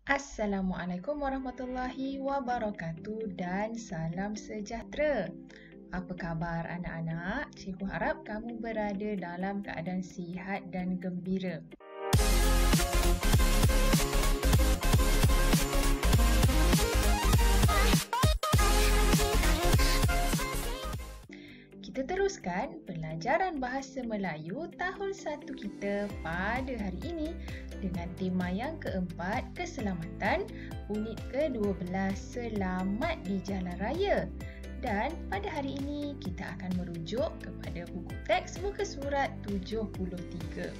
Assalamualaikum warahmatullahi wabarakatuh dan salam sejahtera. Apa khabar anak-anak? Cikgu harap kamu berada dalam keadaan sihat dan gembira. Kita teruskan pelajaran Bahasa Melayu tahun 1 kita pada hari ini dengan tema yang keempat, keselamatan, unit ke-12, selamat di jalan raya. Dan pada hari ini kita akan merujuk kepada buku teks muka surat 73.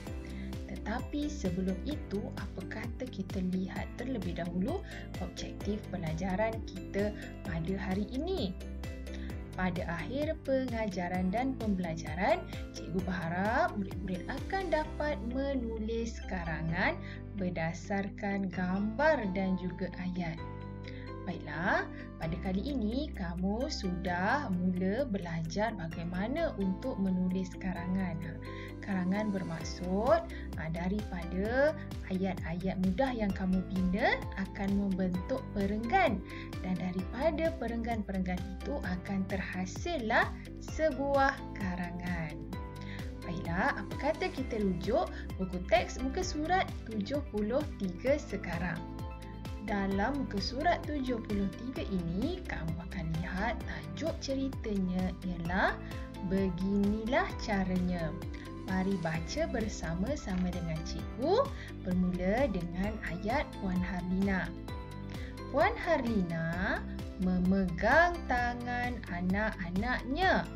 Tetapi sebelum itu, apa kata kita lihat terlebih dahulu objektif pelajaran kita pada hari ini. Pada akhir pengajaran dan pembelajaran, cikgu berharap murid-murid akan dapat menulis karangan berdasarkan gambar dan juga ayat. Baiklah, pada kali ini kamu sudah mula belajar bagaimana untuk menulis karangan. Karangan bermaksud daripada ayat-ayat mudah yang kamu bina akan membentuk perenggan, dan daripada perenggan-perenggan itu akan terhasillah sebuah karangan. Baiklah, apa kata kita rujuk buku teks muka surat 73 sekarang. Dalam muka surat 73 ini, kamu akan lihat tajuk ceritanya ialah Beginilah Caranya. Mari baca bersama-sama dengan cikgu, bermula dengan ayat Puan Harlina. Puan Harlina memegang tangan anak-anaknya.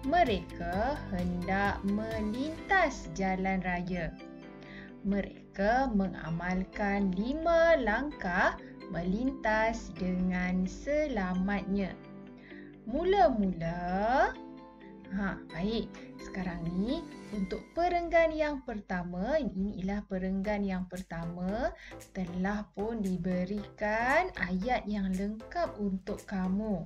Mereka hendak melintas jalan raya. Mereka mengamalkan 5 langkah melintas dengan selamatnya. Mula-mula, baik. Sekarang ni untuk perenggan yang pertama, ini ialah perenggan yang pertama, telah pun diberikan ayat yang lengkap untuk kamu.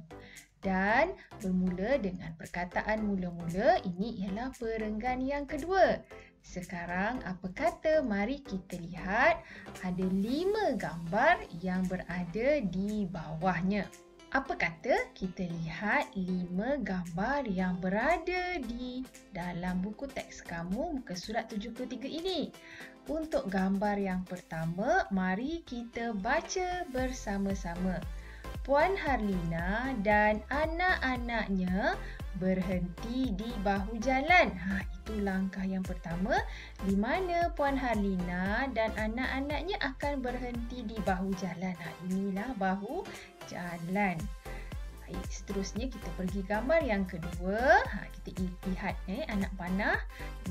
Dan bermula dengan perkataan mula-mula, ini ialah perenggan yang kedua. Sekarang apa kata mari kita lihat ada 5 gambar yang berada di bawahnya. Apa kata kita lihat 5 gambar yang berada di dalam buku teks kamu muka surat 73 ini. Untuk gambar yang pertama, mari kita baca bersama-sama. Puan Harlina dan anak-anaknya berhenti di bahu jalan. Itu langkah yang pertama, di mana Puan Harlina dan anak-anaknya akan berhenti di bahu jalan. Inilah bahu jalan. Baik, seterusnya kita pergi gambar yang kedua. Kita lihat anak panah.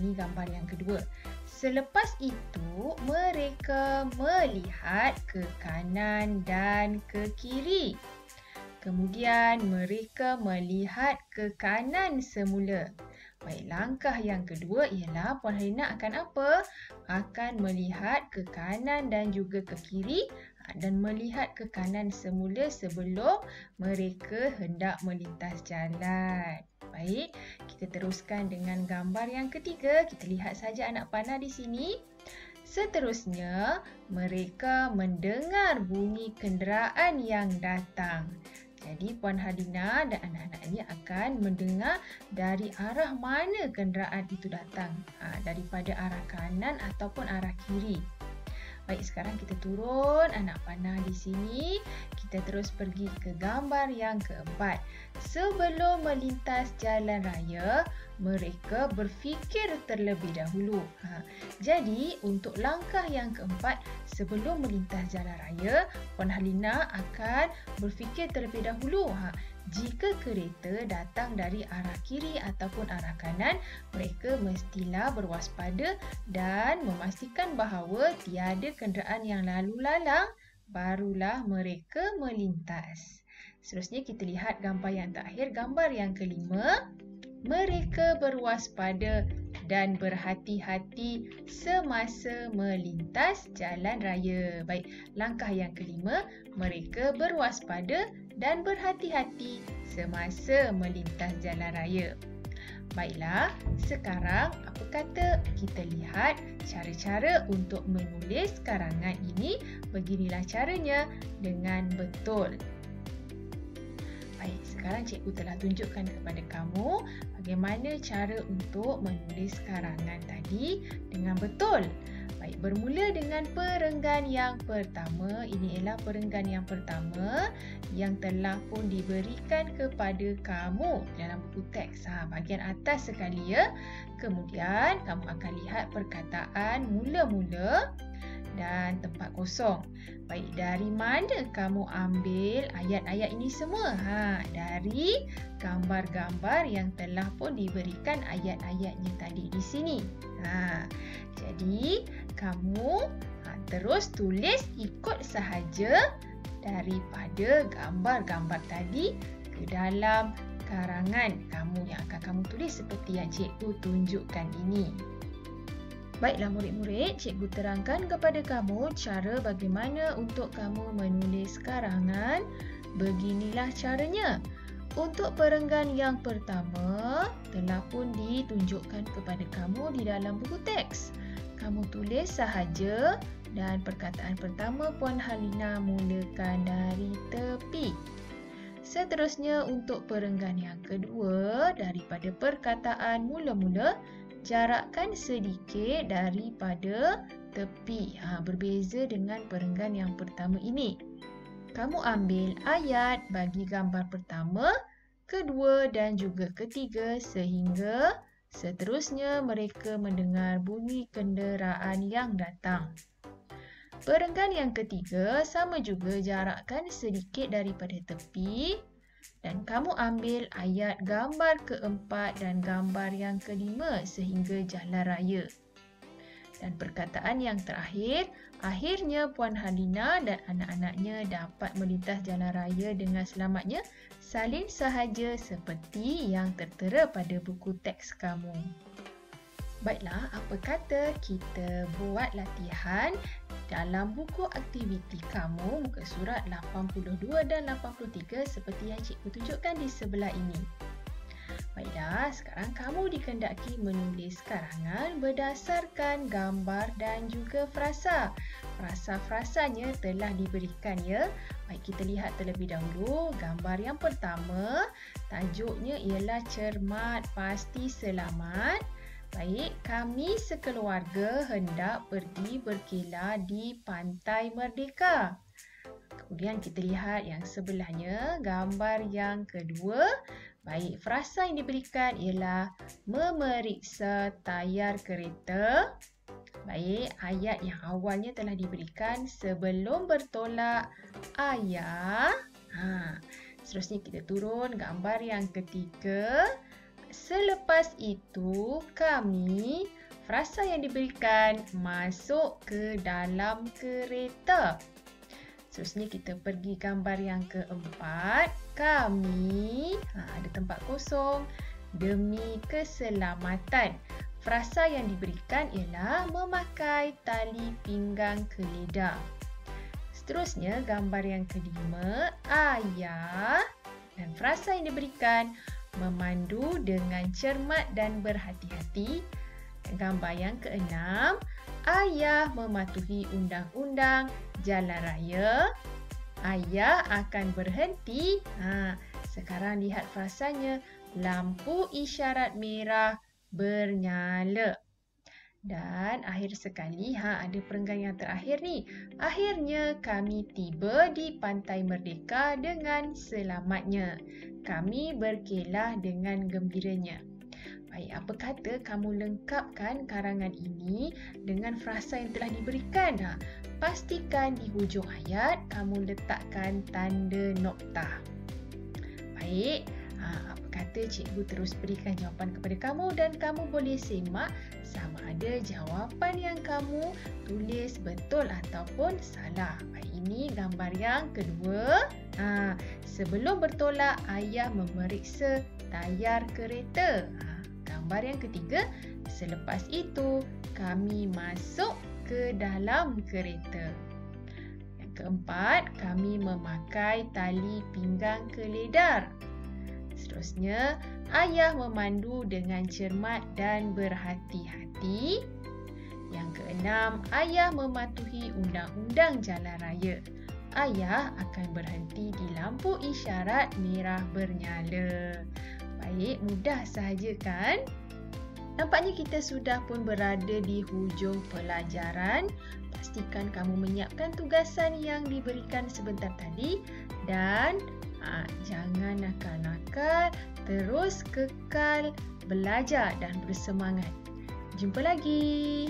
Ini gambar yang kedua. Selepas itu, mereka melihat ke kanan dan ke kiri. Kemudian mereka melihat ke kanan semula. Baik, langkah yang kedua ialah Puan Harlina akan apa? Akan melihat ke kanan dan juga ke kiri dan melihat ke kanan semula sebelum mereka hendak melintas jalan. Baik, kita teruskan dengan gambar yang ketiga. Kita lihat saja anak panah di sini. Seterusnya, mereka mendengar bunyi kenderaan yang datang. Jadi Puan Harlina dan anak-anaknya akan mendengar dari arah mana kenderaan itu datang. Daripada arah kanan ataupun arah kiri. Baik, sekarang kita turun anak panah di sini. Kita terus pergi ke gambar yang keempat. Sebelum melintas jalan raya, mereka berfikir terlebih dahulu. Jadi, untuk langkah yang keempat, sebelum melintas jalan raya, Puan Harlina akan berfikir terlebih dahulu. Jika kereta datang dari arah kiri ataupun arah kanan, mereka mestilah berwaspada dan memastikan bahawa tiada kenderaan yang lalu lalang, barulah mereka melintas. Seterusnya kita lihat gambar yang terakhir, gambar yang kelima. Mereka berwaspada dan berhati-hati semasa melintas jalan raya. Baik, langkah yang kelima, mereka berwaspada dan berhati-hati semasa melintas jalan raya. Baiklah, sekarang apa kata kita lihat cara-cara untuk menulis karangan ini. Beginilah caranya dengan betul. Baik, sekarang cikgu telah tunjukkan kepada kamu bagaimana cara untuk menulis karangan tadi dengan betul. Baik, bermula dengan perenggan yang pertama. Ini ialah perenggan yang pertama yang telah pun diberikan kepada kamu dalam buku teks. Bahagian atas sekali ya. Kemudian kamu akan lihat perkataan mula-mula dan tempat kosong. Baik, dari mana kamu ambil ayat-ayat ini semua? Dari gambar-gambar yang telah pun diberikan ayat-ayatnya tadi di sini. Jadi, kamu terus tulis ikut sahaja daripada gambar-gambar tadi ke dalam karangan kamu yang akan kamu tulis seperti yang cikgu tunjukkan ini. Baiklah murid-murid, cikgu terangkan kepada kamu cara bagaimana untuk kamu menulis karangan. Beginilah caranya. Untuk perenggan yang pertama telah pun ditunjukkan kepada kamu di dalam buku teks. Kamu tulis sahaja dan perkataan pertama Puan Halina mulakan dari tepi. Seterusnya untuk perenggan yang kedua, daripada perkataan mula-mula, jarakkan sedikit daripada tepi. Berbeza dengan perenggan yang pertama ini. Kamu ambil ayat bagi gambar pertama, kedua dan juga ketiga sehingga seterusnya mereka mendengar bunyi kenderaan yang datang. Perenggan yang ketiga sama juga jarakkan sedikit daripada tepi dan kamu ambil ayat gambar keempat dan gambar yang kelima sehingga jalan raya. Dan perkataan yang terakhir, akhirnya Puan Halina dan anak-anaknya dapat melintas jalan raya dengan selamatnya, salin sahaja seperti yang tertera pada buku teks kamu. Baiklah, apa kata kita buat latihan dalam buku aktiviti kamu muka surat 82 dan 83 seperti yang cikgu tunjukkan di sebelah ini. Baiklah, sekarang kamu dikendaki menulis karangan berdasarkan gambar dan juga frasa. Frasa-frasanya telah diberikan ya. Baik, kita lihat terlebih dahulu. Gambar yang pertama, tajuknya ialah cermat pasti selamat. Baik, kami sekeluarga hendak pergi berkelah di Pantai Merdeka. Kemudian kita lihat yang sebelahnya, gambar yang kedua. Baik, frasa yang diberikan ialah memeriksa tayar kereta. Baik, ayat yang awalnya telah diberikan sebelum bertolak ayah. Seterusnya kita turun gambar yang ketiga. Selepas itu kami, frasa yang diberikan masuk ke dalam kereta. Seterusnya kita pergi gambar yang keempat. Kami, ada tempat kosong, demi keselamatan. Frasa yang diberikan ialah memakai tali pinggang keledar. Seterusnya gambar yang kelima, ayah. Dan frasa yang diberikan memandu dengan cermat dan berhati-hati. Gambar yang keenam, ayah mematuhi undang-undang jalan raya. Ayah akan berhenti. Sekarang lihat frasanya. Lampu isyarat merah bernyala. Dan akhir sekali, ada perenggan yang terakhir ni. Akhirnya kami tiba di Pantai Merdeka dengan selamatnya. Kami berkelah dengan gembiranya. Baik, apa kata kamu lengkapkan karangan ini dengan frasa yang telah diberikan? Pastikan di hujung ayat kamu letakkan tanda nokta. Baik, apa kata cikgu terus berikan jawapan kepada kamu dan kamu boleh semak sama ada jawapan yang kamu tulis betul ataupun salah. Baik, ini gambar yang kedua. Sebelum bertolak, ayah memeriksa tayar kereta. Gambar yang ketiga, selepas itu kami masuk ke dalam kereta. Yang keempat, kami memakai tali pinggang keledar. Seterusnya, Ayah memandu dengan cermat dan berhati-hati. Yang keenam, ayah mematuhi undang-undang jalan raya. Ayah akan berhenti di lampu isyarat merah bernyala. Baik, mudah sahaja kan? Nampaknya kita sudah pun berada di hujung pelajaran. Pastikan kamu menyiapkan tugasan yang diberikan sebentar tadi dan jangan nakal-nakal, terus kekal belajar dan bersemangat. Jumpa lagi.